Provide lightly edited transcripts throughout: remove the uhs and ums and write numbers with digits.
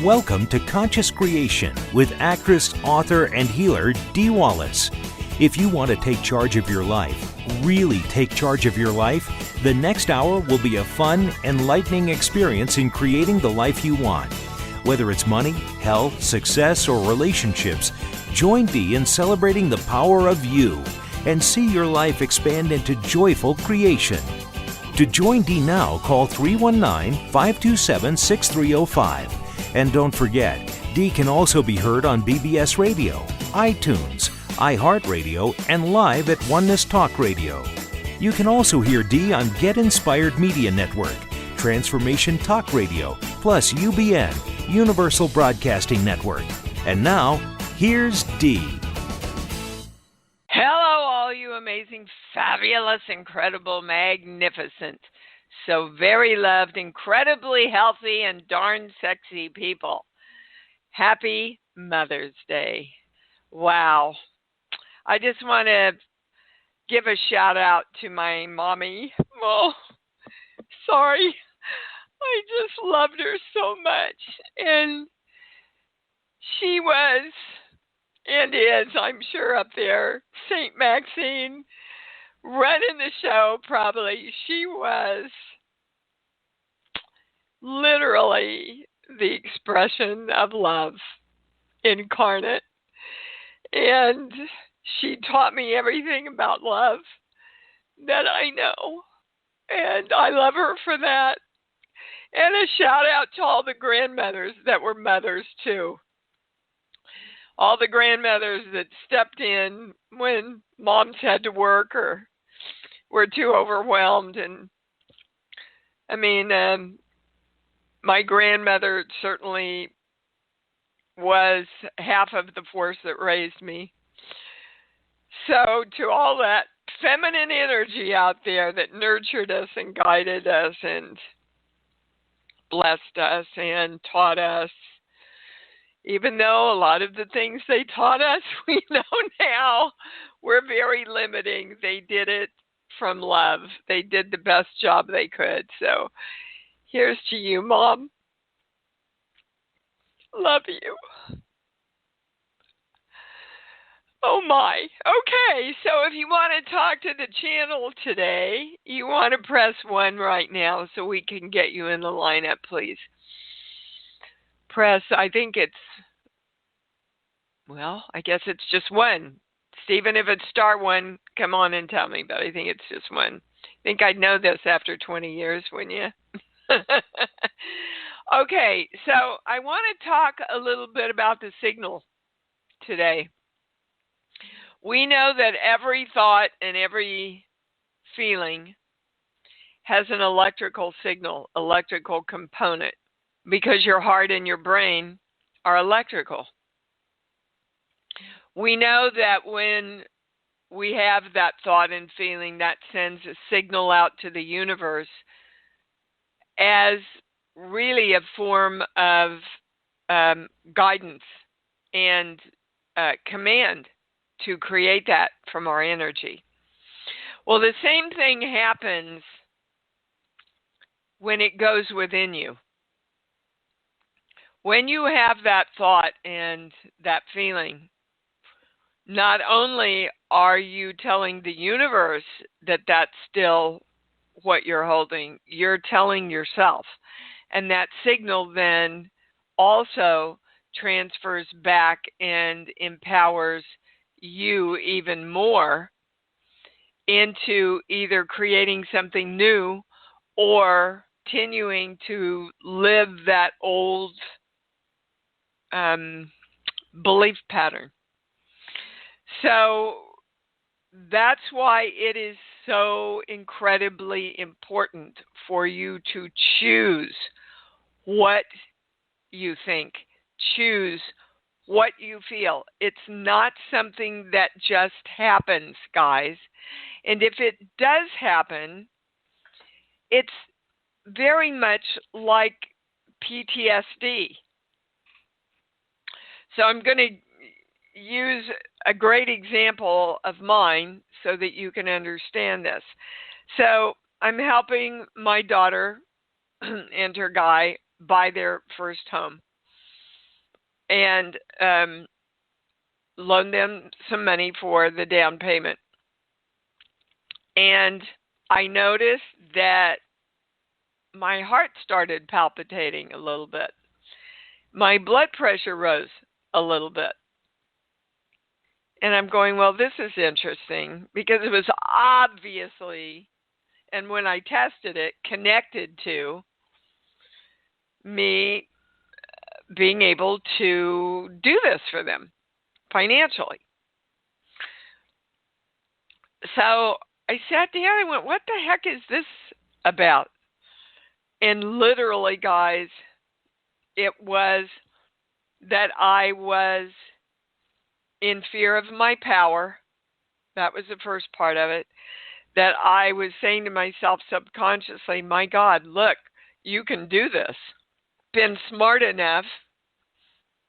Welcome to Conscious Creation with actress, author, and healer Dee Wallace. If you want to take charge of your life, really take charge of your life, the next hour will be a fun, enlightening experience in creating the life you want. Whether it's money, health, success, or relationships, join Dee in celebrating the power of you and see your life expand into joyful creation. To join Dee now, call 319-527-6305. And don't forget, Dee can also be heard on BBS Radio, iTunes, iHeartRadio, and live at Oneness Talk Radio. You can also hear Dee on Get Inspired Media Network, Transformation Talk Radio, plus UBN, Universal Broadcasting Network. And now, here's Dee. Hello, all you amazing, fabulous, incredible, magnificent, so very loved, incredibly healthy, and darn sexy people. Happy Mother's Day. Wow. I just want to give a shout out to my mommy. Oh, sorry. I just loved her so much. And she was, and is, I'm sure, up there, St. Maxine, running the show probably. She was literally the expression of love incarnate. And she taught me everything about love that I know. And I love her for that. And a shout out to all the grandmothers that were mothers too. All the grandmothers that stepped in when moms had to work or were too overwhelmed. And I mean, my grandmother certainly was half of the force that raised me. So to all that feminine energy out there that nurtured us and guided us and blessed us and taught us, even though a lot of the things they taught us we know now were very limiting, they did it from love. They did the best job they could. So here's to you, Mom. Love you. Oh my. Okay, so if you want to talk to the channel today, you want to press 1 right now so we can get you in the lineup, please. Press, I think it's, well, I guess it's just 1. Stephen, if it's star 1, come on and tell me, but I think it's just 1. I think I'd know this after 20 years, wouldn't you? Okay, so I want to talk a little bit about the signal today. We know that every thought and every feeling has an electrical signal, electrical component, because your heart and your brain are electrical. We know that when we have that thought and feeling, that sends a signal out to the universe as really a form of guidance and command to create that from our energy. Well, the same thing happens when it goes within you. When you have that thought and that feeling, not only are you telling the universe that that's still what you're holding, you're telling yourself. And that signal then also transfers back and empowers you even more into either creating something new or continuing to live that old belief pattern. So that's why it is so incredibly important for you to choose what you think, choose what you feel. It's not something that just happens, guys. And if it does happen, it's very much like PTSD. So I'm going to use a great example of mine so that you can understand this. So I'm helping my daughter and her guy buy their first home. and loaned them some money for the down payment. And I noticed that my heart started palpitating a little bit. My blood pressure rose a little bit. And I'm going, well, this is interesting, because it was obviously, and when I tested it, connected to me being able to do this for them financially. So I sat down and went, what the heck is this about? And literally, guys, it was that I was in fear of my power. That was the first part of it. That I was saying to myself subconsciously, my God, look, you can do this. Been smart enough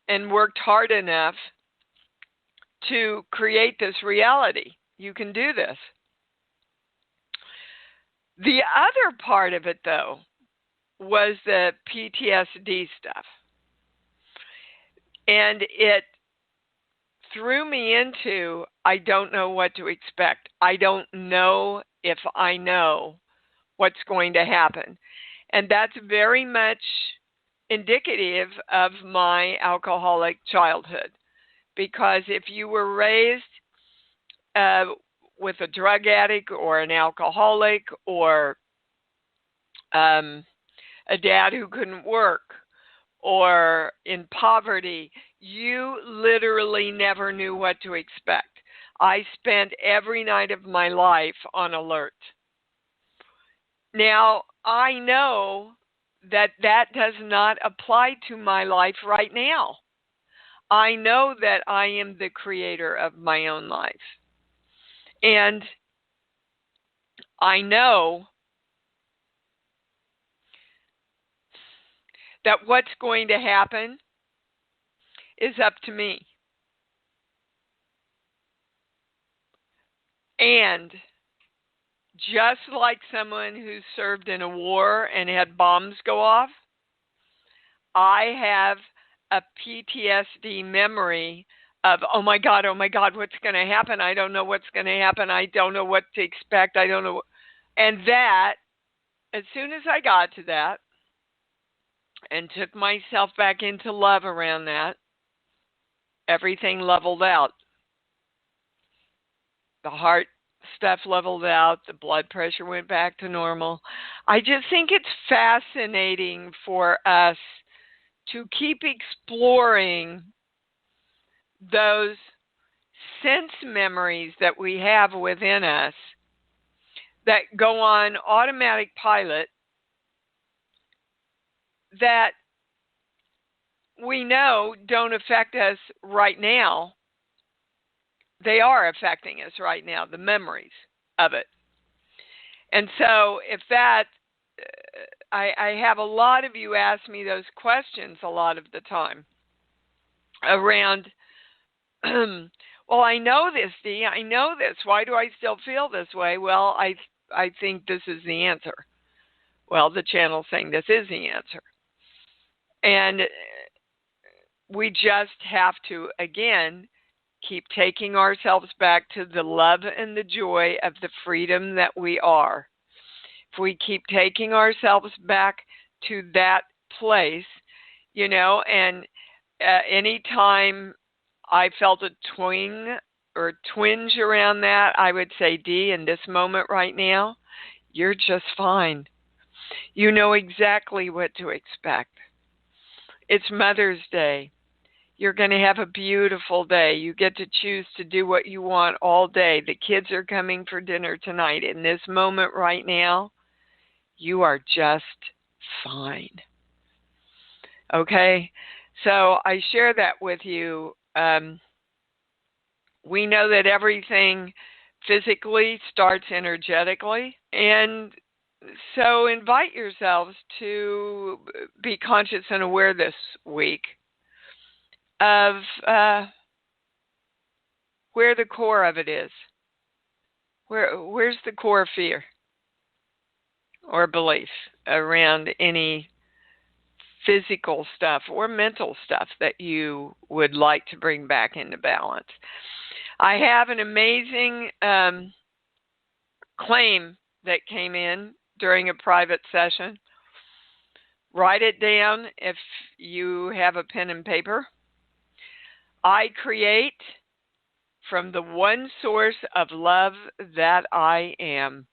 and worked hard enough to create this reality. You can do this. The other part of it, though, was the PTSD stuff. And it threw me into, I don't know what to expect. I don't know if I know what's going to happen. And that's very much indicative of my alcoholic childhood. Because if you were raised with a drug addict or an alcoholic, or a dad who couldn't work, or in poverty, you literally never knew what to expect. I spent every night of my life on alert. Now, I know that that does not apply to my life right now. I know that I am the creator of my own life. And I know that what's going to happen is up to me. And just like someone who served in a war and had bombs go off, I have a PTSD memory of, oh my God, what's going to happen? I don't know what's going to happen. I don't know what to expect. I don't know. And that, as soon as I got to that and took myself back into love around that, everything leveled out. The heart stuff leveled out. The blood pressure went back to normal. I just think it's fascinating for us to keep exploring those sense memories that we have within us that go on automatic pilot, that we know don't affect us right now. They are affecting us right now, the memories of it. And so if that, I have a lot of you ask me those questions a lot of the time around, well, I know this, Dee. I know this. Why do I still feel this way? Well, I think this is the answer. Well, the channel's saying this is the answer. And we just have to, again, keep taking ourselves back to the love and the joy of the freedom that we are. If we keep taking ourselves back to that place, you know, and anytime I felt a twinge or twinge around that, I would say, Dee, in this moment right now, you're just fine. You know exactly what to expect. It's Mother's Day. You're going to have a beautiful day. You get to choose to do what you want all day. The kids are coming for dinner tonight. In this moment right now, you are just fine. Okay? So I share that with you. We know that everything physically starts energetically. And so invite yourselves to be conscious and aware this week of where the core of it is. Where's the core fear or belief around any physical stuff or mental stuff that you would like to bring back into balance. I have an amazing claim that came in during a private session. Write it down if you have a pen and paper. I create from the one source of love that I am.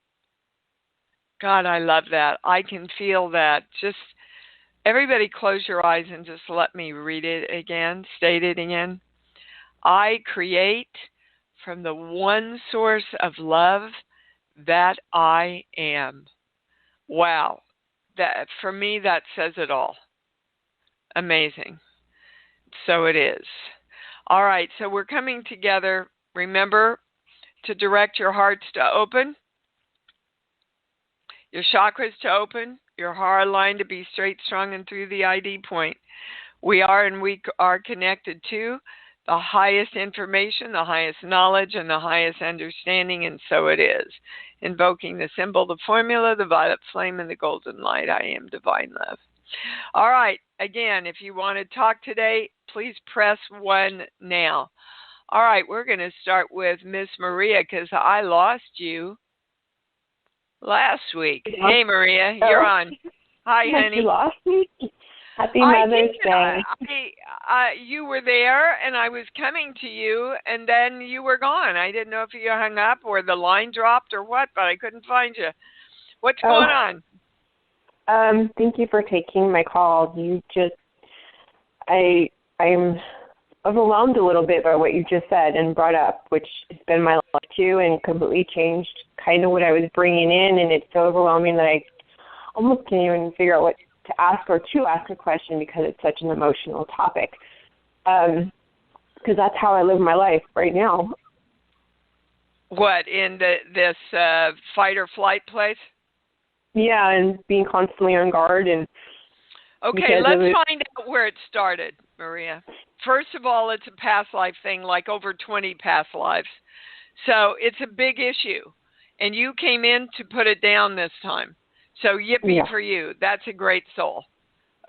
God, I love that. I can feel that. Just everybody close your eyes and just let me read it again, state it again. I create from the one source of love that I am. Wow. That, for me, that says it all. Amazing. So it is. All right, so we're coming together. Remember to direct your hearts to open, your chakras to open, your heart line to be straight, strong, and through the ID point. We are connected to the highest information, the highest knowledge, and the highest understanding, and so it is. Invoking the symbol, the formula, the violet flame, and the golden light. I am divine love. All right. Again, if you want to talk today, please press 1 now. All right. We're going to start with Miss Maria because I lost you last week. Hey, Maria, you're on. Hi, honey. You lost me? Happy Mother's Day. You were there, and I was coming to you, and then you were gone. I didn't know if you hung up or the line dropped or what, but I couldn't find you. What's going on? Thank you for taking my call. I'm overwhelmed a little bit by what you just said and brought up, which has been my life too, and completely changed kind of what I was bringing in, and it's so overwhelming that I almost can't even figure out what to ask or to ask a question because it's such an emotional topic. Because that's how I live my life right now. What, in this fight or flight place? Yeah, and being constantly on guard. And okay, let's find out where it started, Maria. First of all, it's a past life thing, like over 20 past lives. So it's a big issue. And you came in to put it down this time. So yippee for you. That's a great soul.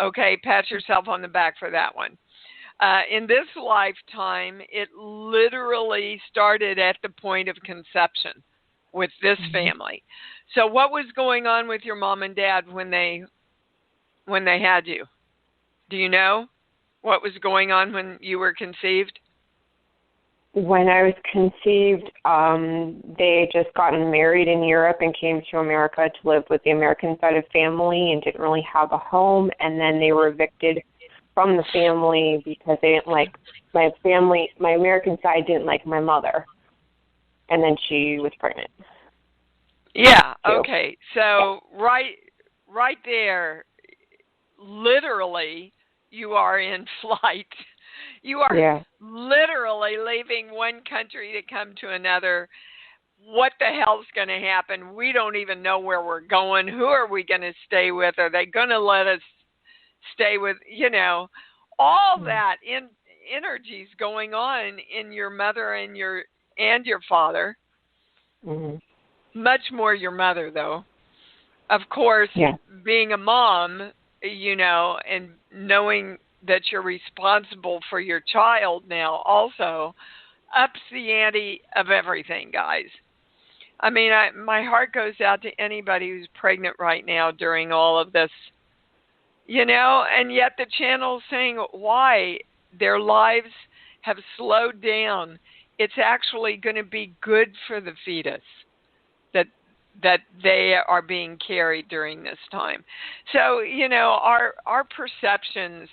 Okay, pat yourself on the back for that one. In this lifetime, it literally started at the point of conception with this family. So what was going on with your mom and dad when they had you? Do you know what was going on when you were conceived? When I was conceived, they had just gotten married in Europe and came to America to live with the American side of family and didn't really have a home. And then they were evicted from the family because they didn't like my family. My American side didn't like my mother. And then she was pregnant. Yeah, okay. So right there, literally, you are in flight. You are literally leaving one country to come to another. What the hell's going to happen? We don't even know where we're going. Who are we going to stay with? Are they going to let us stay with, all that energy's going on in your mother and your father. Mm-hmm. Much more your mother, though. Of course, being a mom, and knowing that you're responsible for your child now also ups the ante of everything, guys. I mean, my heart goes out to anybody who's pregnant right now during all of this, and yet the channel's saying why their lives have slowed down. It's actually going to be good for the fetus that they are being carried during this time. So, our perceptions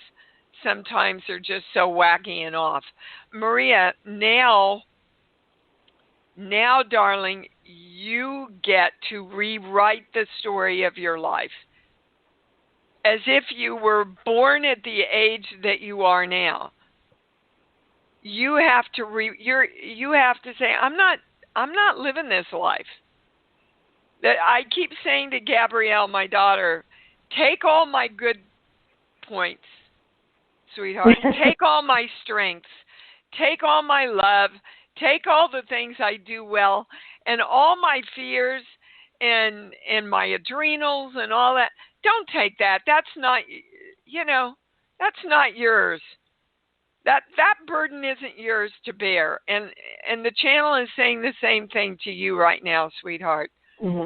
sometimes are just so wacky and off. Maria, now, darling, you get to rewrite the story of your life as if you were born at the age that you are now. You have to you have to say, I'm not living this life. That I keep saying to Gabrielle, my daughter, take all my good points, sweetheart. Take all my strengths. Take all my love. Take all the things I do well, and all my fears and my adrenals and all that. Don't take that. That's not, that's not yours. That burden isn't yours to bear. And the channel is saying the same thing to you right now, sweetheart. Mm-hmm.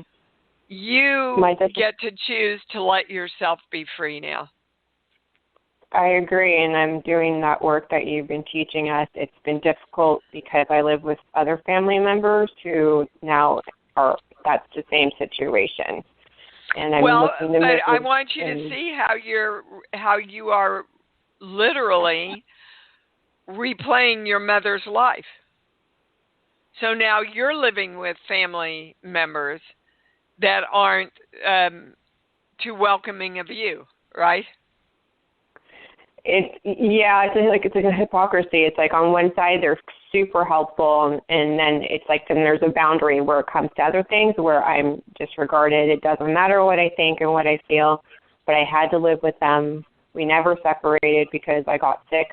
You get to choose to let yourself be free now. I agree, and I'm doing that work that you've been teaching us. It's been difficult because I live with other family members who now that's the same situation. And I'm looking to move. I want you to see how you are literally replaying your mother's life. So now you're living with family members that aren't too welcoming of you, right? It's like a hypocrisy. It's like on one side they're super helpful, and then it's like then there's a boundary where it comes to other things where I'm disregarded. It doesn't matter what I think and what I feel, but I had to live with them. We never separated because I got sick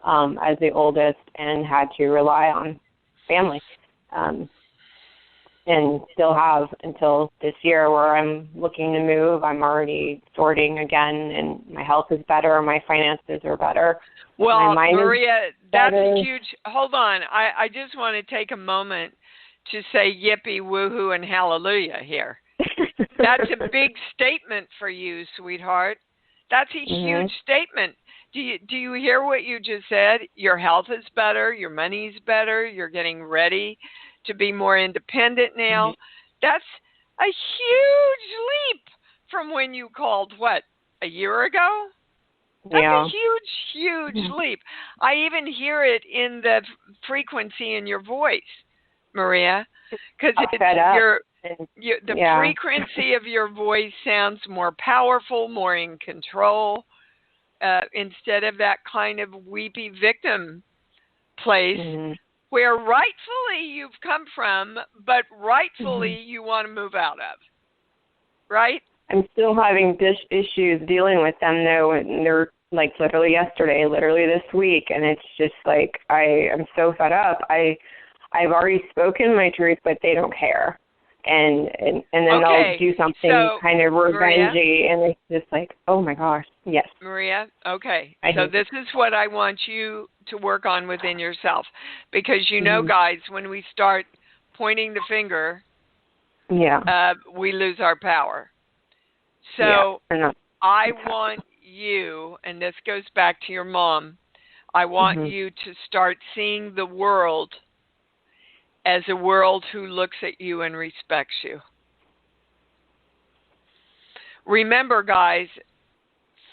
as the oldest and had to rely on family. And still have until this year where I'm looking to move. I'm already sorting again, and my health is better. My finances are better. Well, Maria, that's a huge – hold on. I just want to take a moment to say yippee, woohoo, and hallelujah here. That's a big statement for you, sweetheart. That's a huge statement. Do you hear what you just said? Your health is better. Your money's better. You're getting ready to be more independent now. That's a huge leap from when you called, a year ago? That's a huge leap. I even hear it in the frequency in your voice, Maria, because the frequency of your voice sounds more powerful, more in control, instead of that kind of weepy victim place where rightfully you've come from, but rightfully you want to move out of, right? I'm still having issues dealing with them, though, and they're like literally yesterday, literally this week, and it's just like I'm so fed up. I've already spoken my truth, but they don't care, and then they'll do something kind of revengey, and it's just like, oh my gosh, yes. Maria, okay. So this is what I want you to work on within yourself, because guys, when we start pointing the finger, we lose our power. So I want you, and this goes back to your mom, I want you to start seeing the world as a world who looks at you and respects you. Remember, guys,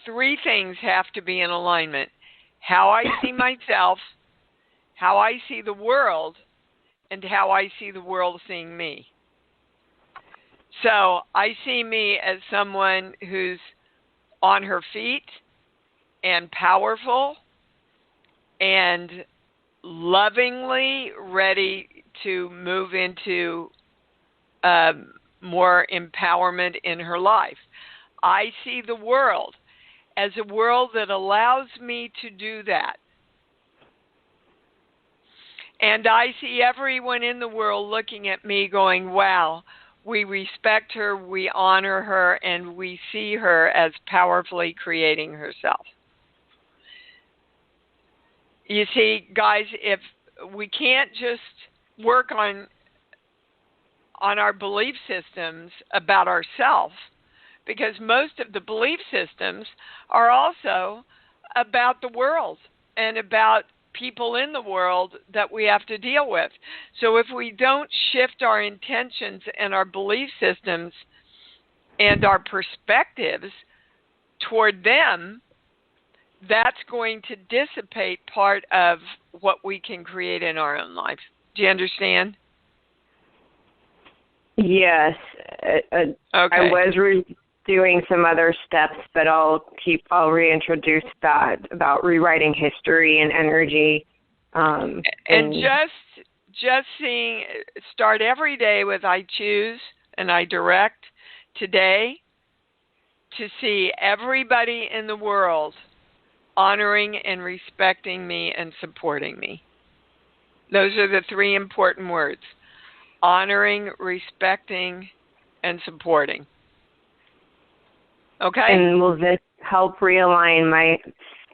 3 things have to be in alignment. How I see myself, how I see the world, and how I see the world seeing me. So I see me as someone who's on her feet and powerful and lovingly ready to move into more empowerment in her life. I see the world as a world that allows me to do that. And I see everyone in the world looking at me going, wow, we respect her, we honor her, and we see her as powerfully creating herself. You see, guys, if we can't just work on our belief systems about ourselves, because most of the belief systems are also about the world and about people in the world that we have to deal with. So if we don't shift our intentions and our belief systems and our perspectives toward them, that's going to dissipate part of what we can create in our own life. Do you understand? Yes. Okay. I was doing some other steps, but I'll reintroduce that about rewriting history and energy. And just start every day with I choose and I direct today to see everybody in the world honoring and respecting me and supporting me. Those are the 3 important words: honoring, respecting, and supporting. Okay. And will this help realign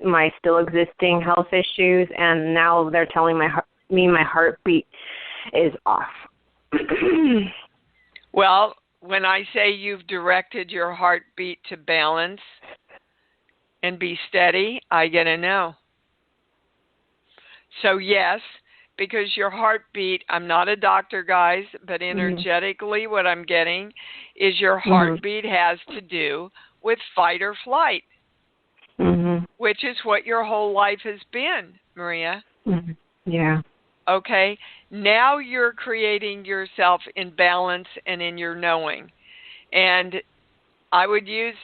my still existing health issues, and now they're telling my heartbeat is off. Well, when I say you've directed your heartbeat to balance and be steady, I get a no. So yes, because your heartbeat, I'm not a doctor, guys, but energetically what I'm getting is your heartbeat has to do with fight or flight, which is what your whole life has been, Maria. Yeah. Okay, now you're creating yourself in balance and in your knowing. And I would use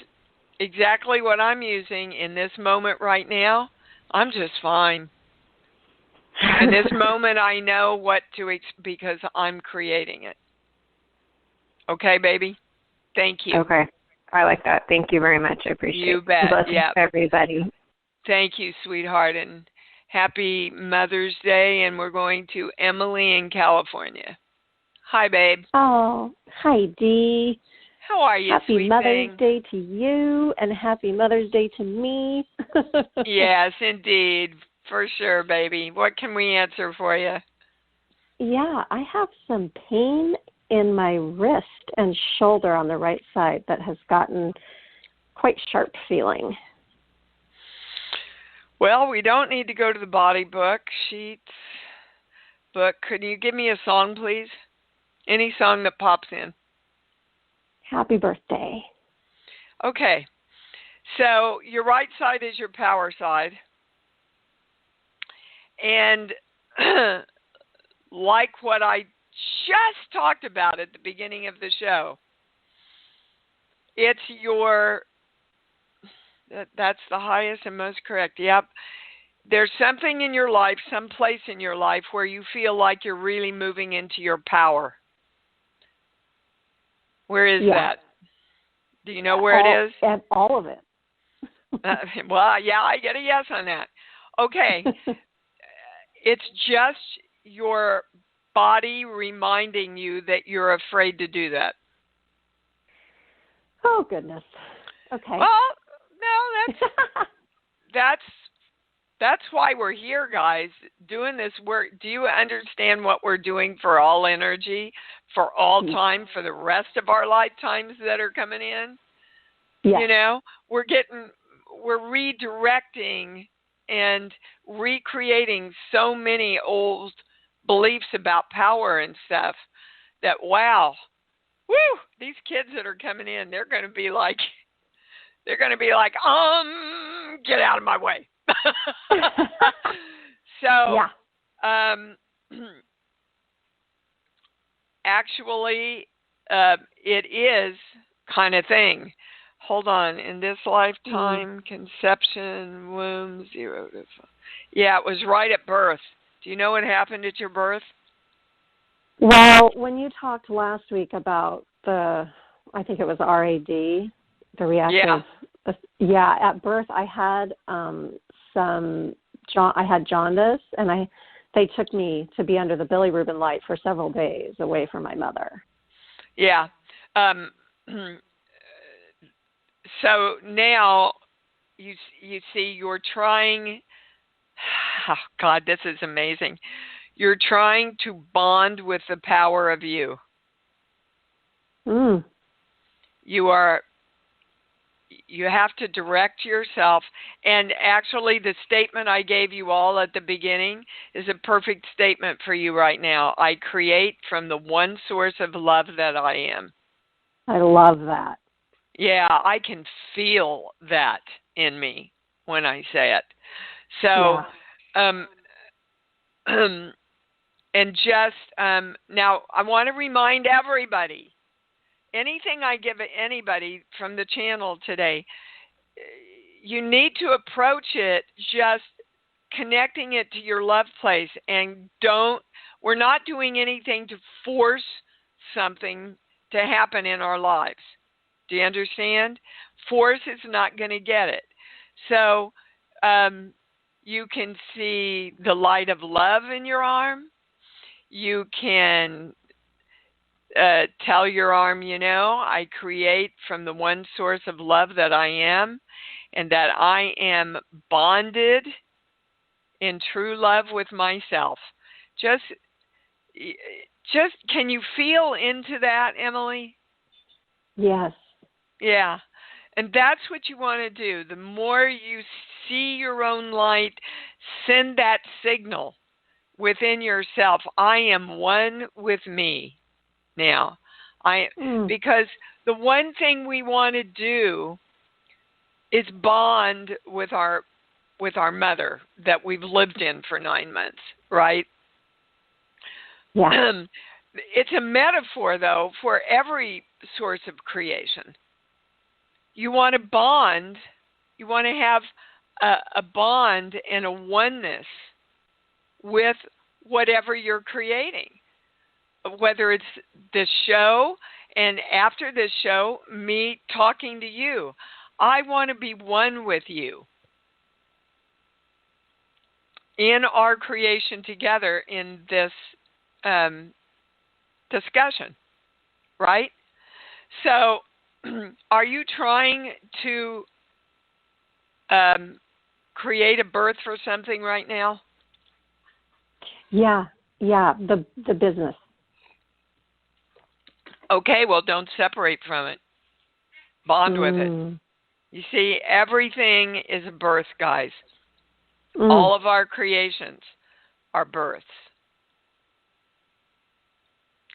exactly what I'm using in this moment right now. I'm just fine. In this moment, I know what to because I'm creating it. Okay, baby? Thank you. Okay. I like that. Thank you very much. I appreciate it. You bet. Blessings to everybody. Thank you, sweetheart. And happy Mother's Day. And we're going to Emily in California. Hi, babe. Oh, hi, Dee. How are you, Happy sweet Mother's thing? Day to you, and happy Mother's Day to me. Yes, indeed. For sure, baby. What can we answer for you? Yeah, I have some pain in my wrist and shoulder on the right side that has gotten quite sharp feeling. Well, we don't need to go to the body book, sheets, book. Could you give me a song, please? Any song that pops in. Happy birthday. Okay. So your right side is your power side. And like what I just talked about at the beginning of the show, it's that's the highest and most correct. Yep. There's something in your life, some place in your life where you feel like you're really moving into your power. Where is that? Do you know where it is? And all of it. Well, yeah, I get a yes on that. Okay. It's just your body reminding you that you're afraid to do that. Oh, goodness. Okay. Well, no, that's why we're here, guys, doing this work. Do you understand what we're doing for all energy, for all time, for the rest of our lifetimes that are coming in? Yes. You know, we're redirecting and recreating so many old beliefs about power and stuff that, wow, woo, these kids that are coming in, they're going to be like, get out of my way. So, actually, it is kind of thing. Hold on. In this lifetime, conception, womb, 0 to 5. Yeah, it was right at birth. Do you know what happened at your birth? Well, when you talked last week about I think it was RAD, the reactive. Yeah, at birth I had I had jaundice, and they took me to be under the bilirubin light for several days away from my mother. Yeah. So now you see you're trying, oh God, this is amazing. You're trying to bond with the power of you. You have to direct yourself. And actually the statement I gave you all at the beginning is a perfect statement for you right now. I create from the one source of love that I am. I love that. Yeah, I can feel that in me when I say it. So, and just now I want to remind everybody, anything I give anybody from the channel today, you need to approach it just connecting it to your love place, and we're not doing anything to force something to happen in our lives. Do you understand? Force is not going to get it. So you can see the light of love in your arm. You can tell your arm, I create from the one source of love that I am. and that I am bonded in true love with myself. Just can you feel into that, Emily? Yes. Yeah. And that's what you want to do. The more you see your own light, send that signal within yourself. I am one with me now. Because the one thing we want to do is bond with our mother that we've lived in for 9 months, right? Yeah. It's a metaphor, though, for every source of creation. You want to bond. You want to have a bond and a oneness with whatever you're creating, whether it's this show and after this show, me talking to you. I want to be one with you in our creation together in this discussion, right? So are you trying to create a birth for something right now? Yeah, the business. Okay, well, don't separate from it. Bond with it. You see, everything is a birth, guys. All of our creations are births.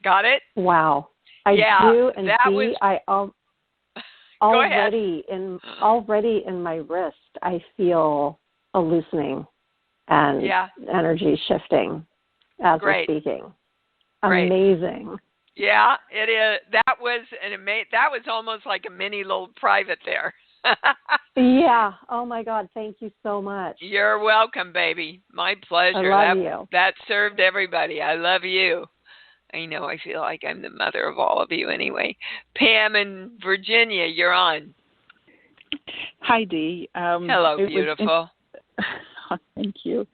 Got it? Wow. I do, and already in my wrist, I feel a loosening and energy shifting as we're speaking. Great. Amazing. Yeah, it is. That was almost like a mini little private there. Yeah. Oh my God. Thank you so much. You're welcome, baby. My pleasure. I love you. That served everybody. I love you. I know. I feel like I'm the mother of all of you anyway. Pam in Virginia, you're on. Hi, Dee. Hello, beautiful. Thank you.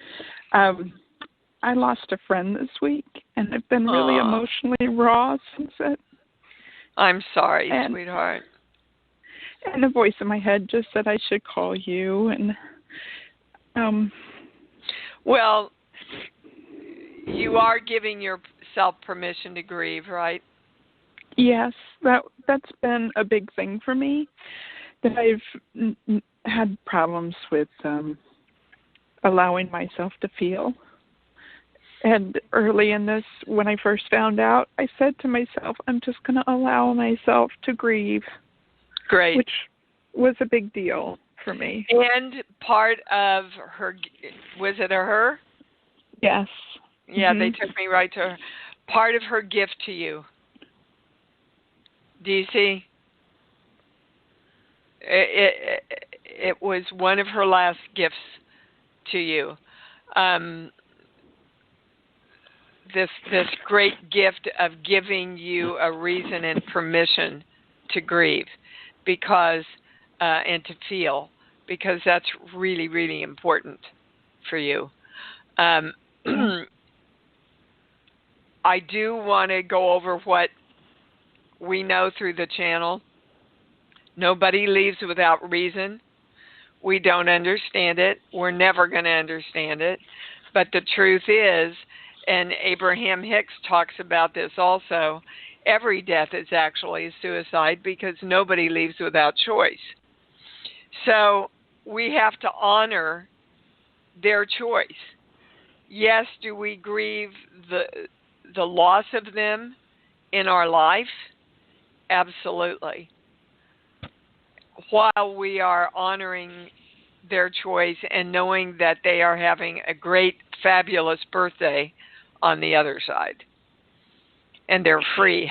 I lost a friend this week, and I've been really emotionally raw since it. I'm sorry, sweetheart. And the voice in my head just said I should call you. And well, you are giving yourself permission to grieve, right? Yes, that's been a big thing for me. That I've had problems with allowing myself to feel. And early in this, when I first found out, I said to myself, I'm just going to allow myself to grieve. Great. Which was a big deal for me. And part of her, was it a her? Yes. Yeah, they took me right to her. Part of her gift to you. Do you see? It was one of her last gifts to you. This great gift of giving you a reason and permission to grieve, because and to feel, because that's really, really important for you. I do want to go over what we know through the channel. Nobody leaves without reason. We don't understand it. We're never going to understand it. But the truth is, and Abraham Hicks talks about this also, every death is actually a suicide because nobody leaves without choice. So we have to honor their choice. Yes, do we grieve the loss of them in our life? Absolutely. While we are honoring their choice and knowing that they are having a great, fabulous birthday on the other side. And they're free.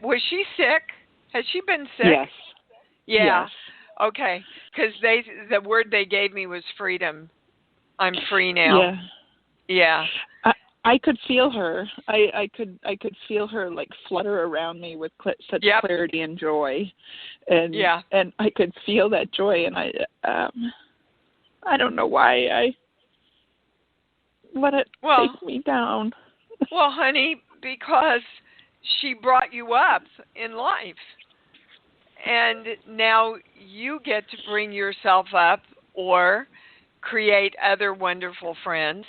Was she sick? Has she been sick? Yes. Yeah. Yes. Okay. Because the word they gave me was freedom. I'm free now. Yeah. I could feel her. I could feel her like flutter around me with such clarity and joy, and I could feel that joy, and I don't know why I let it take me down. Well, honey, because she brought you up in life, And now you get to bring yourself up or create other wonderful friends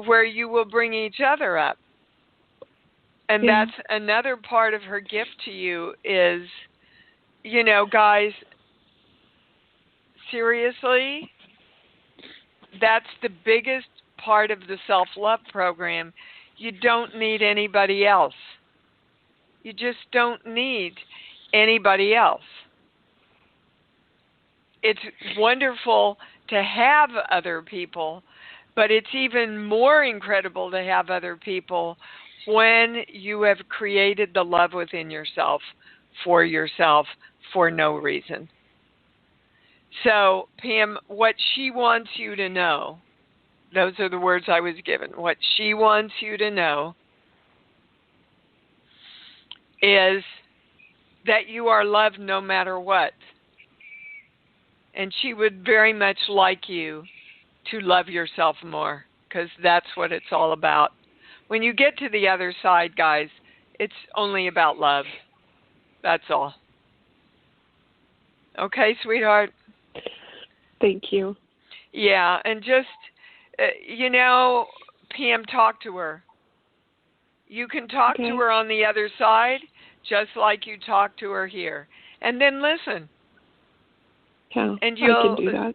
where you will bring each other up. And that's another part of her gift to you is, you know, guys, seriously, that's the biggest part of the self-love program. You don't need anybody else. You just don't need anybody else. It's wonderful to have other people, but it's even more incredible to have other people when you have created the love within yourself for no reason. So, Pam, what she wants you to know, those are the words I was given. What she wants you to know is that you are loved no matter what. And she would very much like you to love yourself more, because that's what it's all about. When you get to the other side, guys, it's only about love. That's all. Okay, sweetheart? Thank you. Yeah, and just, you know, Pam, talk to her. You can talk to her on the other side, just like you talk to her here. And then listen. Yeah, and I can do that.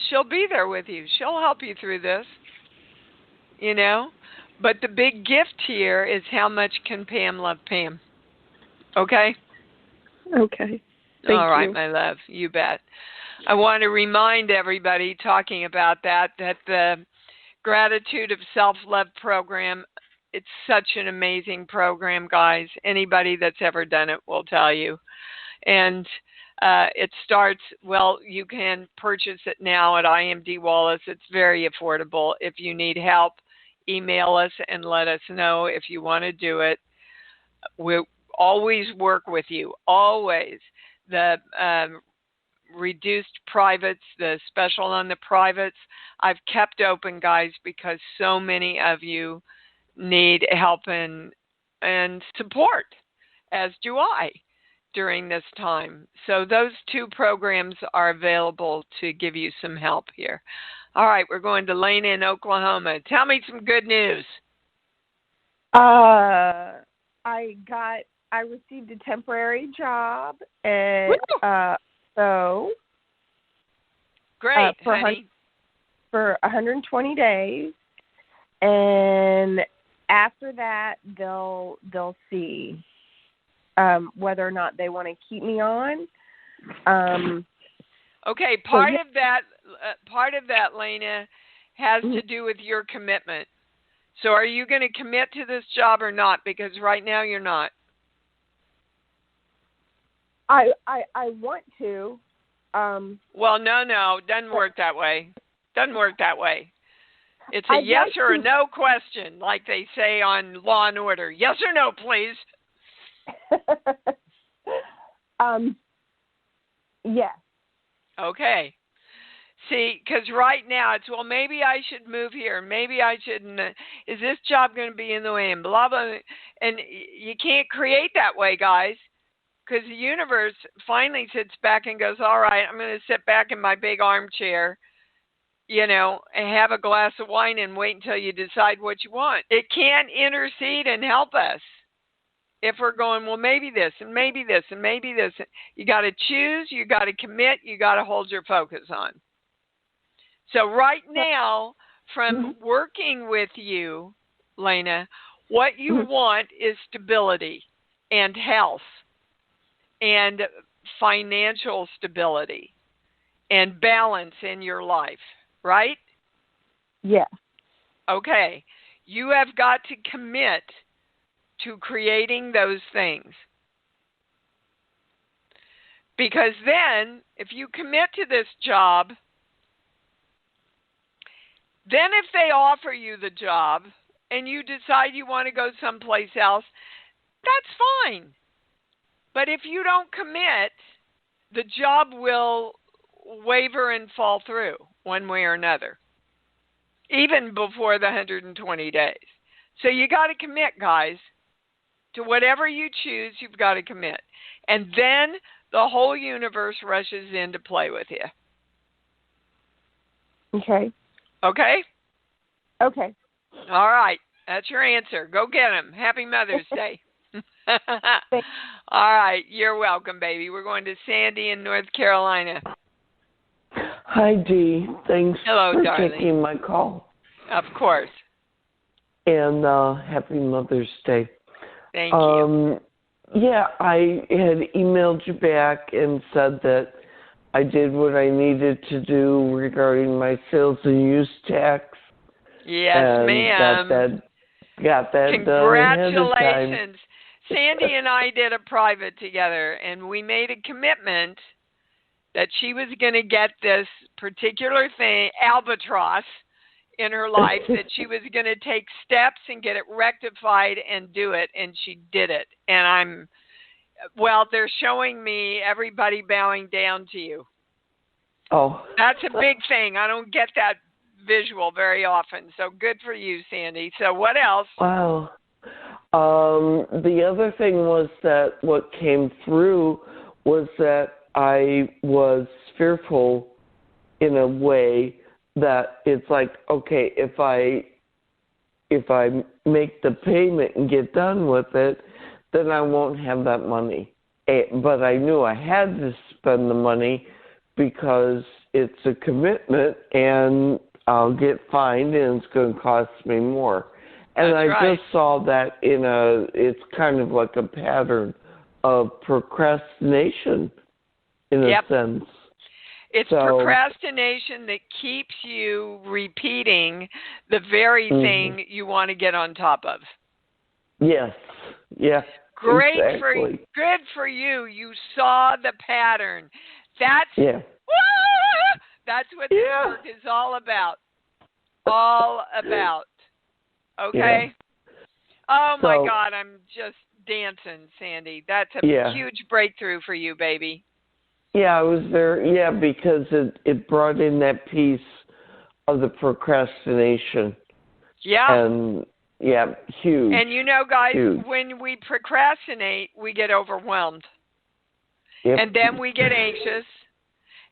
She'll be there with you. She'll help you through this, you know. But the big gift here is how much can Pam love Pam. Okay? Okay. Thank All right, you. my love. You bet. I want to remind everybody talking about that the Gratitude of Self-Love program, it's such an amazing program, guys. Anybody that's ever done it will tell you. And it starts, well, you can purchase it now at IMD Wallace. It's very affordable. If you need help, email us and let us know if you want to do it. We'll always work with you, always. The reduced privates, the special on the privates, I've kept open, guys, because so many of you need help and support, as do I, during this time. So those two programs are available to give you some help here. All right, we're going to Lena in Oklahoma. Tell me some good news. I received a temporary job at great, honey. For 120 days, and after that they'll see whether or not they want to keep me on. Okay, part of that, Lena, has to do with your commitment. So are you going to commit to this job or not? Because right now you're not. I want to. Well, no, doesn't work that way. Doesn't work that way. It's a yes or a no question, like they say on Law and Order. Yes or no, please. Yes. Okay. See, because right now it's, well, maybe I should move here. Maybe I shouldn't. Is this job going to be in the way? And blah, blah. And you can't create that way, guys, because the universe finally sits back and goes, all right, I'm going to sit back in my big armchair, you know, and have a glass of wine and wait until you decide what you want. It can't intercede and help us. If we're going, well, maybe this and maybe this and maybe this. You got to choose, you got to commit, you got to hold your focus on. So right now, from working with you, Lena, what you want is stability and health and financial stability and balance in your life, right? Yeah. Okay. You have got to commit to creating those things. Because then, if you commit to this job, then if they offer you the job and you decide you want to go someplace else, that's fine. But if you don't commit, the job will waver and fall through one way or another, even before the 120 days. So you got to commit, guys. To whatever you choose, you've got to commit. And then the whole universe rushes in to play with you. Okay. Okay? Okay. All right. That's your answer. Go get him. Happy Mother's Day. All right. You're welcome, baby. We're going to Sandy in North Carolina. Hi, Dee. Thanks for darling. taking my call. Of course. And happy Mother's Day. Thank you. Yeah, I had emailed you back and said that I did what I needed to do regarding my sales and use tax. Yes, and ma'am. Got that Congratulations. done ahead of time. Sandy and I did a private together, and we made a commitment that she was going to get this particular thing, albatross, in her life, that she was going to take steps and get it rectified and do it, and she did it. And they're showing me everybody bowing down to you. Oh. That's a big thing. I don't get that visual very often. So good for you, Sandy. So what else? Wow. The other thing was that what came through was that I was fearful in a way that it's like, okay, if I make the payment and get done with it, then I won't have that money. But I knew I had to spend the money because it's a commitment and I'll get fined and it's going to cost me more. And That's right. Just saw that it's kind of like a pattern of procrastination in a sense. It's procrastination that keeps you repeating the very thing you want to get on top of. Yes. Yeah. Great exactly. Good for you. You saw the pattern. That's what this work is all about. Okay? Yeah. Oh my God, I'm just dancing, Sandy. That's a huge breakthrough for you, baby. Yeah, I was there. Yeah, because it brought in that piece of the procrastination. Yeah. And huge. And guys, when we procrastinate, we get overwhelmed. Yep. And then we get anxious.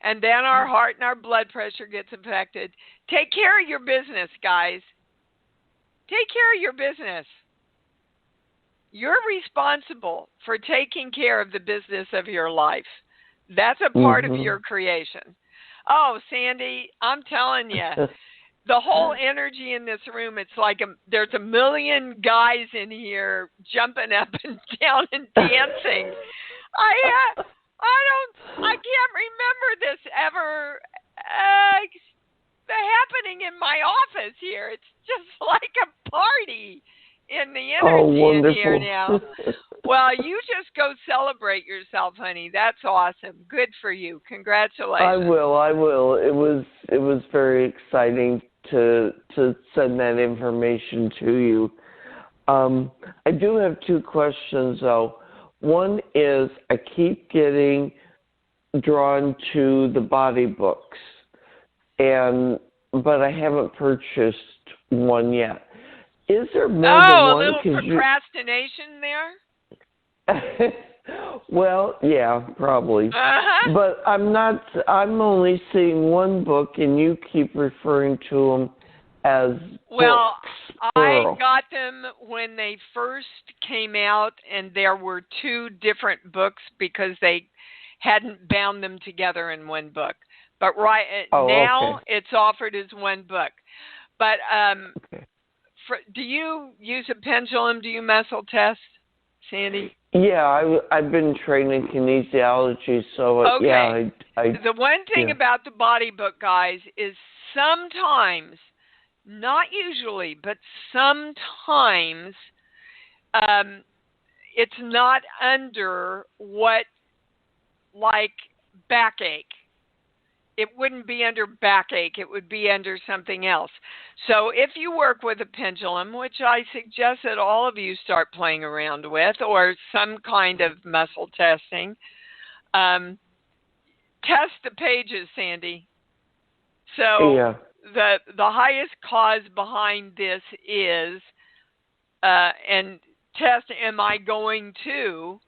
And then our heart and our blood pressure gets affected. Take care of your business, guys. Take care of your business. You're responsible for taking care of the business of your life. That's a part of your creation. Oh, Sandy, I'm telling you, the whole energy in this room, it's like there's a million guys in here jumping up and down and dancing. I can't remember this ever happening in my office here. It's just like a party in the energy in here now. Well, you just go celebrate yourself, honey. That's awesome. Good for you. Congratulations. I will. It was very exciting to send that information to you. I do have two questions though. One is I keep getting drawn to the body books, but I haven't purchased one yet. Is there more than one? Oh, a little procrastination there? Well, yeah, probably. Uh-huh. But I'm only seeing one book, and you keep referring to them as Well, books, I got them when they first came out, and there were two different books because they hadn't bound them together in one book. But now it's offered as one book. But do you use a pendulum? Do you muscle test, Sandy? Yeah, I've been trained in kinesiology, so okay. I the one thing about the body book, guys, is sometimes, not usually, but sometimes it's not under like backache. It wouldn't be under backache. It would be under something else. So if you work with a pendulum, which I suggest that all of you start playing around with, or some kind of muscle testing, test the pages, Sandy. So the highest cause behind this is, and test, am I going to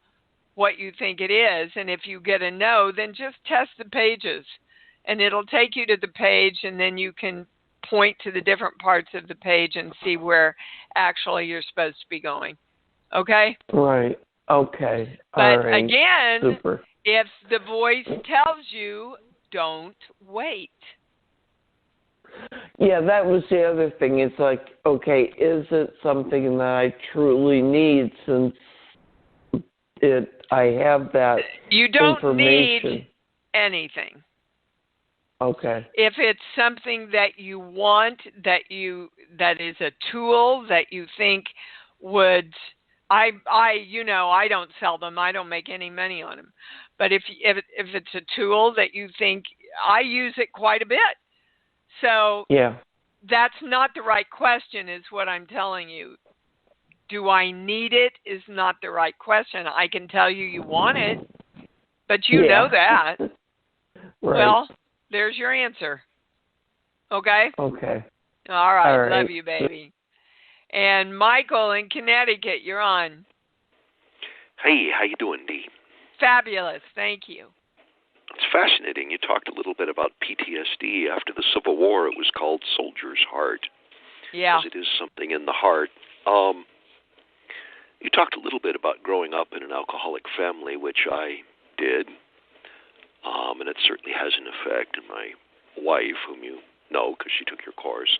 what you think it is? And if you get a no, then just test the pages. And it'll take you to the page, and then you can point to the different parts of the page and see where actually you're supposed to be going. Okay? Right. Okay. But all right. again, Super. if the voice tells you, don't wait. Yeah, that was the other thing. It's like, okay, is it something that I truly need since I have that You don't information? need anything. Okay. If it's something that you want, that is a tool that you think would, I don't sell them. I don't make any money on them. But if it's a tool that you think, I use it quite a bit. So yeah, that's not the right question, is what I'm telling you. Do I need it is not the right question. I can tell you want it, but you know that. Right. Well, there's your answer. Okay? Okay. All right. All right. Love you, baby. And Michael in Connecticut, you're on. Hey, how you doing, Dee? Fabulous. Thank you. It's fascinating. You talked a little bit about PTSD. After the Civil War, it was called Soldier's Heart. Yeah. Because it is something in the heart. You talked a little bit about growing up in an alcoholic family, which I did. And it certainly has an effect. And my wife, whom you know because she took your course,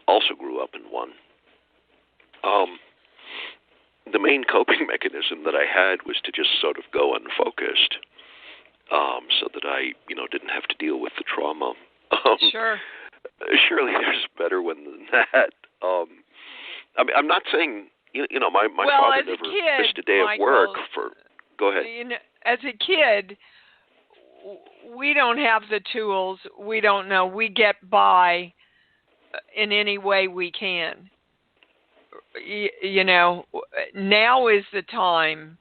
also grew up in one. The main coping mechanism that I had was to just sort of go unfocused, so that I, didn't have to deal with the trauma. Sure. Surely there's a better one than that. I mean, I'm not saying, my father never missed a day of work for. Go ahead. As a kid, we don't have the tools. We don't know. We get by in any way we can. Now is the time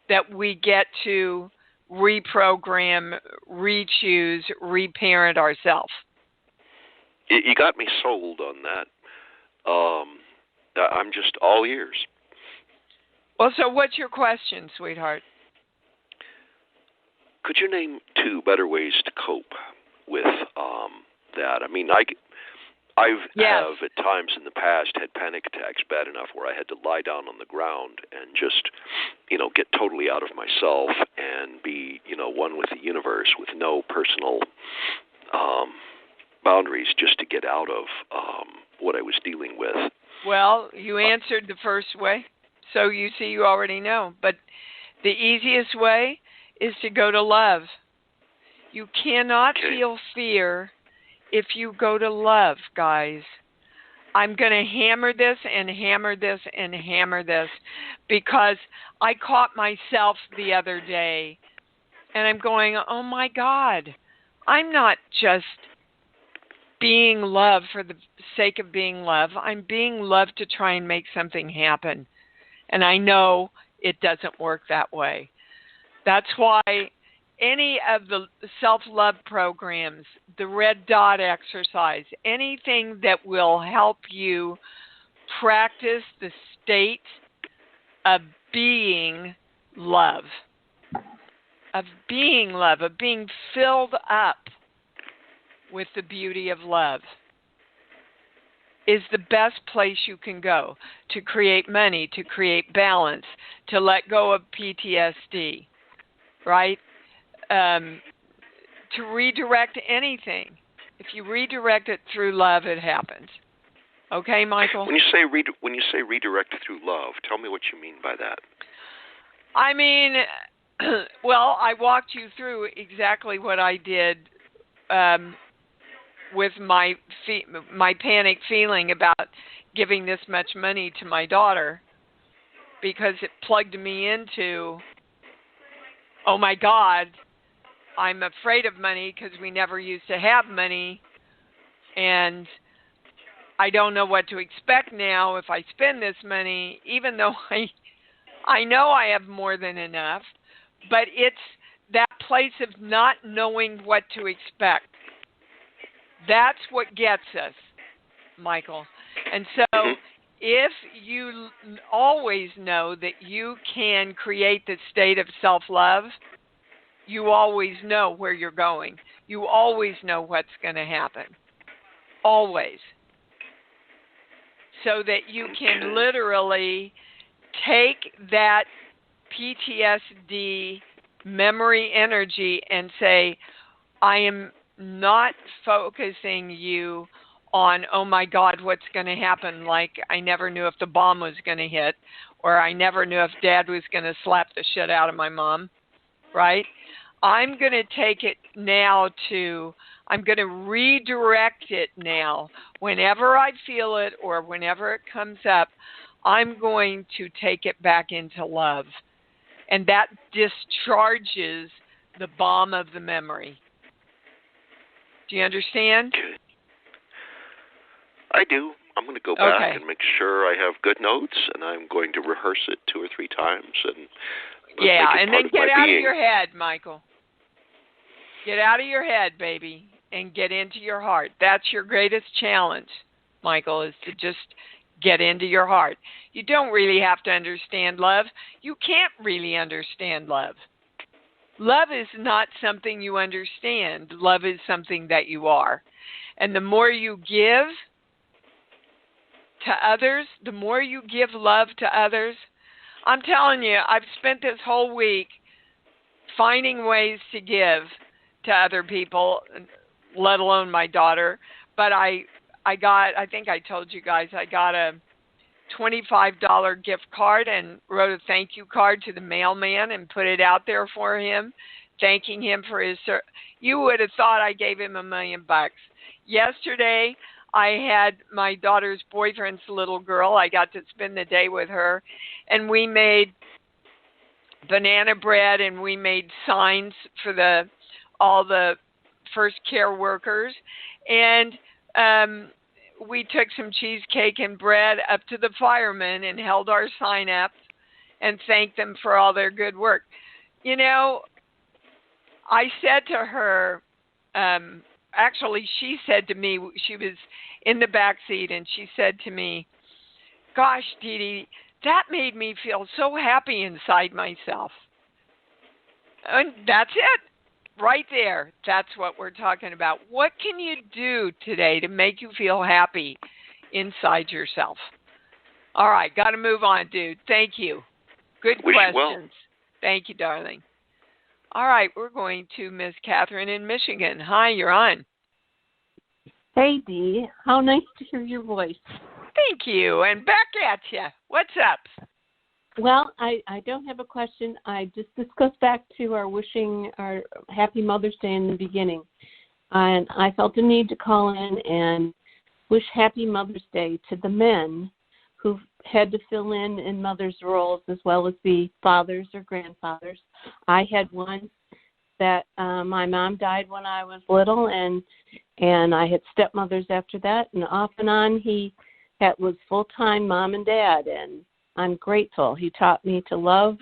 that we get to reprogram, re-choose, reparent ourselves. You got me sold on that. I'm just all ears. Well, so what's your question, sweetheart? Could you name 2 better ways to cope with that? I mean, I have at times in the past had panic attacks bad enough where I had to lie down on the ground and just, get totally out of myself and be, one with the universe with no personal boundaries, just to get out of what I was dealing with. Well, you answered the first way, so you see you already know. But the easiest way is to go to love. You cannot feel fear if you go to love, guys. I'm going to hammer this and hammer this and hammer this because I caught myself the other day and I'm going, oh my God, I'm not just being love for the sake of being love. I'm being love to try and make something happen. And I know it doesn't work that way. That's why any of the self-love programs, the red dot exercise, anything that will help you practice the state of being love, of being filled up with the beauty of love, is the best place you can go to create money, to create balance, to let go of PTSD, right? To redirect anything. If you redirect it through love, it happens. Okay, Michael? When you say redirect through love, tell me what you mean by that. I mean, well, I walked you through exactly what I did with my panic feeling about giving this much money to my daughter, because it plugged me into, oh my God, I'm afraid of money because we never used to have money, and I don't know what to expect now if I spend this money, even though I know I have more than enough, but it's that place of not knowing what to expect. That's what gets us, Michael. And so if you always know that you can create the state of self-love, you always know where you're going. You always know what's going to happen. Always. So that you can literally take that PTSD memory energy and say, I am not focusing you on, oh my God, what's going to happen? Like I never knew if the bomb was going to hit, or I never knew if Dad was going to slap the shit out of my mom, right? I'm going to take it now to, I'm going to redirect it now. Whenever I feel it or whenever it comes up, I'm going to take it back into love. And that discharges the bomb of the memory. Do you understand? I do. I'm going to go back and make sure I have good notes, and I'm going to rehearse it 2 or 3 times. And and then get out of your head, Michael. Get out of your head, baby, and get into your heart. That's your greatest challenge, Michael, is to just get into your heart. You don't really have to understand love. You can't really understand love. Love is not something you understand. Love is something that you are. And the more you give to others, the more you give love to others, I'm telling you, I've spent this whole week finding ways to give to other people, let alone my daughter. But I think I told you guys, I got a $25 gift card and wrote a thank you card to the mailman and put it out there for him, thanking him for his service. You would have thought I gave him $1 million. Yesterday, I had my daughter's boyfriend's little girl. I got to spend the day with her, and we made banana bread and we made signs for all the first care workers, and we took some cheesecake and bread up to the firemen and held our sign up and thanked them for all their good work. You know, I said to her, actually she said to me, she was in the back seat, and she said to me, gosh, Dee Dee, that made me feel so happy inside myself. And that's it. Right there, that's what we're talking about. What can you do today to make you feel happy inside yourself? All right, got to move on, dude. Thank you. Good questions. Well. Thank you, darling. All right, we're going to Miss Catherine in Michigan. Hi, you're on. Hey, Dee. How nice to hear your voice. Thank you, and back at you. What's up? Well, I don't have a question. This goes back to our wishing our Happy Mother's Day in the beginning. And I felt the need to call in and wish Happy Mother's Day to the men who've had to fill in mother's roles as well as be fathers or grandfathers. I had one that my mom died when I was little, and I had stepmothers after that. And off and on, that was full-time mom and dad, and I'm grateful. He taught me to love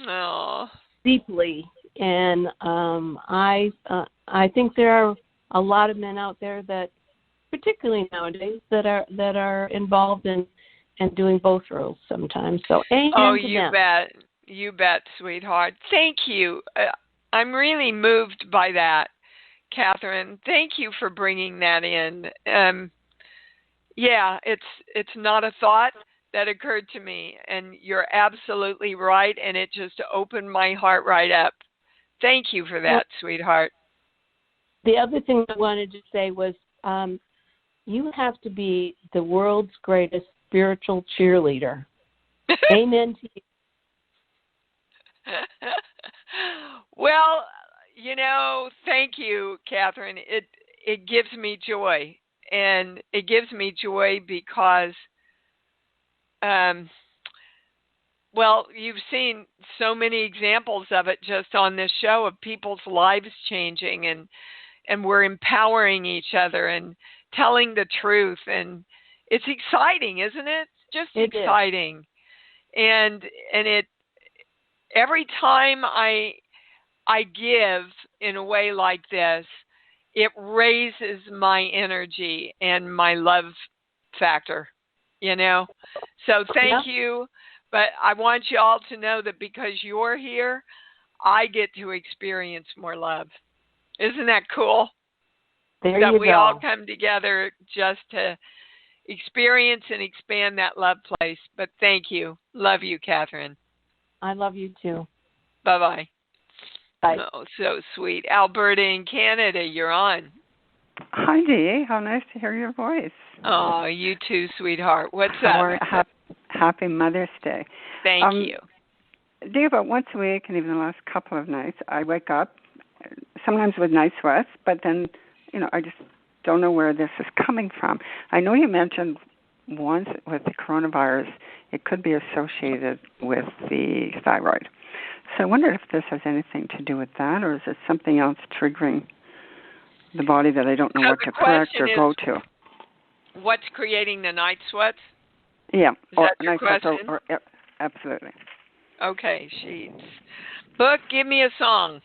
deeply, and I think there are a lot of men out there that, particularly nowadays, that are involved in doing both roles sometimes. So, you bet, sweetheart. Thank you. I'm really moved by that, Catherine. Thank you for bringing that in. It's not a thought that occurred to me, and you're absolutely right, and it just opened my heart right up. Thank you for that, sweetheart. The other thing I wanted to say was you have to be the world's greatest spiritual cheerleader. Amen to you. Well, thank you, Catherine. It gives me joy, and it gives me joy because you've seen so many examples of it just on this show of people's lives changing, and we're empowering each other and telling the truth, and it's exciting, isn't it? It's just exciting. Is. And it every time I give in a way like this, it raises my energy and my love factor. you know. So thank you. But I want you all to know that because you're here, I get to experience more love. Isn't that cool? That we all come together just to experience and expand that love place. But thank you. Love you, Catherine. I love you too. Bye-bye. Bye. Oh, so sweet. Alberta in Canada, you're on. Hi, Dee. How nice to hear your voice. Oh, you too, sweetheart. What's up? Happy Mother's Day. Thank you. Dee, about once a week and even the last couple of nights, I wake up, sometimes with night sweats, but then, I just don't know where this is coming from. I know you mentioned once with the coronavirus, it could be associated with the thyroid. So I wondered if this has anything to do with that, or is it something else triggering the body that I don't know what to correct or go to? What's creating the night sweats? Yeah. Is that your question? Absolutely. Okay, sheets. Book, give me a song.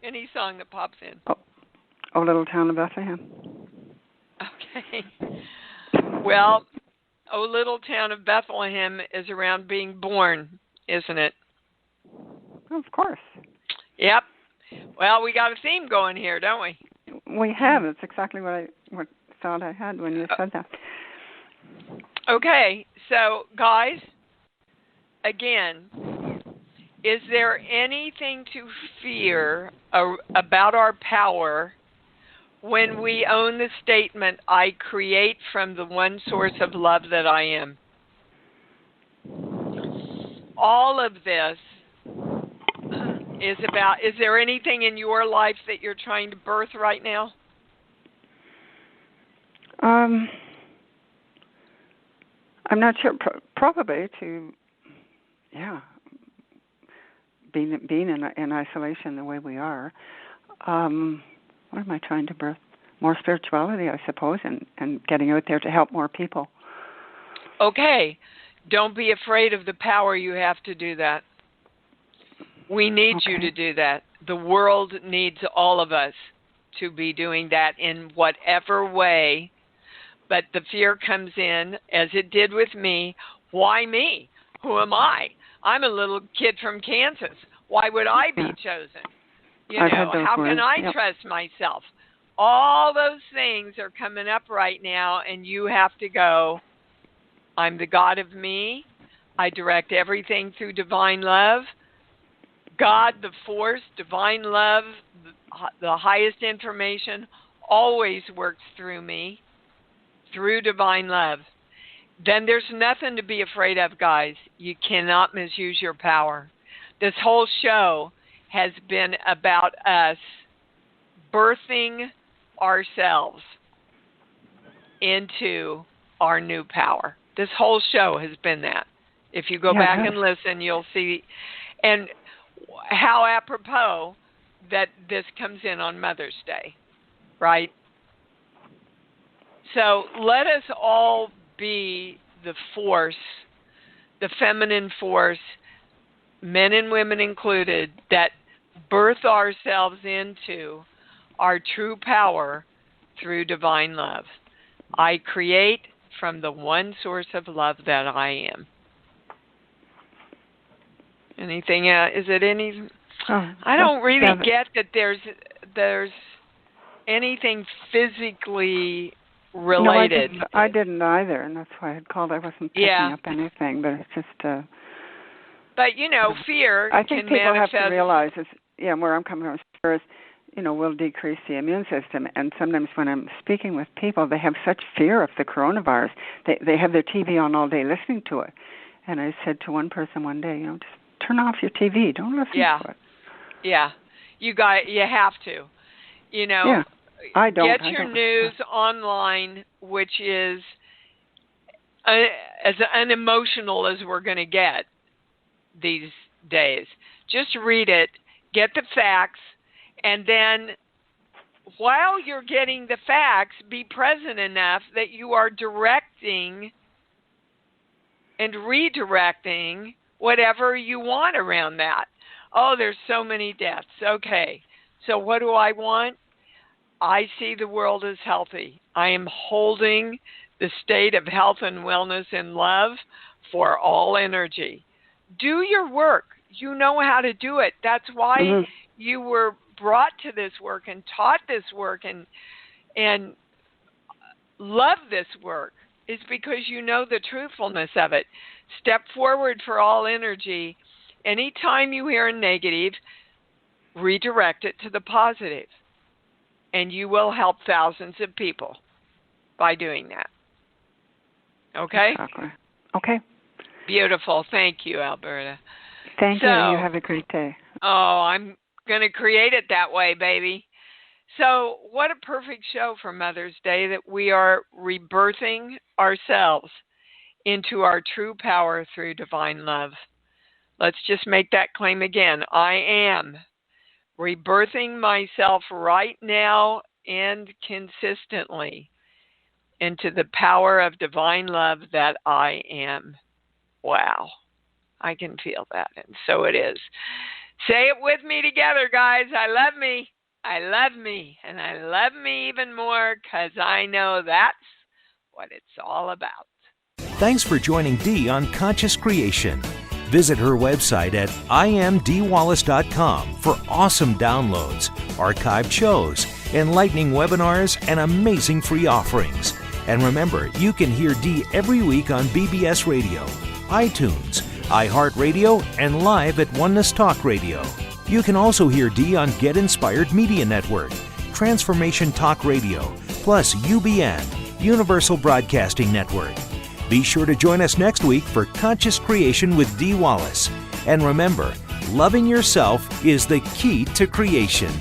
Any song that pops in. Oh, Little Town of Bethlehem. Okay. Well, Oh, Little Town of Bethlehem is around being born, isn't it? Of course. Yep. Well, we got a theme going here, don't we? We have. It's exactly what I thought I had when you said that. Okay. So, guys, again, is there anything to fear about our power when we own the statement, I create from the one source of love that I am? All of this is about, is there anything in your life that you're trying to birth right now? I'm not sure. Probably to, being in isolation the way we are. What am I trying to birth? More spirituality, I suppose, and getting out there to help more people. Okay. Don't be afraid of the power you have to do that. We need you to do that. The world needs all of us to be doing that in whatever way. But the fear comes in, as it did with me. Why me? Who am I? I'm a little kid from Kansas. Why would I be chosen? How can I trust myself? All those things are coming up right now, and you have to go, I'm the God of me. I direct everything through divine love. God, the force, divine love, the highest information, always works through me, through divine love. Then there's nothing to be afraid of, guys. You cannot misuse your power. This whole show has been about us birthing ourselves into our new power. This whole show has been that. If you go back and listen, you'll see. And how apropos that this comes in on Mother's Day, right? So let us all be the force, the feminine force, men and women included, that birth ourselves into our true power through divine love. I create from the one source of love that I am. Anything? Is it any? I don't really get that there's anything physically related. No, I didn't either, and that's why I had called. I wasn't picking up anything, but it's just. But fear. I think people have to realize where I'm coming from is, will decrease the immune system. And sometimes when I'm speaking with people, they have such fear of the coronavirus. They have their TV on all day listening to it. And I said to one person one day, just turn off your TV. Don't listen to it. Yeah. You have to. I don't. Get your news online, which is as unemotional as we're going to get these days. Just read it, get the facts, and then while you're getting the facts, be present enough that you are directing and redirecting whatever you want around that. Oh, there's so many deaths. Okay, so what do I want? I see the world as healthy. I am holding the state of health and wellness and love for all energy. Do your work. You know how to do it. That's why you were brought to this work and taught this work and love this work, is because you know the truthfulness of it. Step forward for all energy. Anytime you hear a negative, redirect it to the positive. And you will help thousands of people by doing that. Okay? Exactly. Okay. Beautiful. Thank you, Alberta. Thank you. You have a great day. Oh, I'm going to create it that way, baby. So what a perfect show for Mother's Day, that we are rebirthing ourselves into our true power through divine love. Let's just make that claim again. I am rebirthing myself right now and consistently into the power of divine love that I am. Wow. I can feel that, and so it is. Say it with me together, guys. I love me. I love me, and I love me even more, because I know that's what it's all about. Thanks for joining Dee on Conscious Creation. Visit her website at imdwallace.com for awesome downloads, archived shows, enlightening webinars, and amazing free offerings. And remember, you can hear Dee every week on BBS Radio, iTunes, iHeartRadio, and live at Oneness Talk Radio. You can also hear Dee on Get Inspired Media Network, Transformation Talk Radio, plus UBN, Universal Broadcasting Network. Be sure to join us next week for Conscious Creation with Dee Wallace. And remember, loving yourself is the key to creation.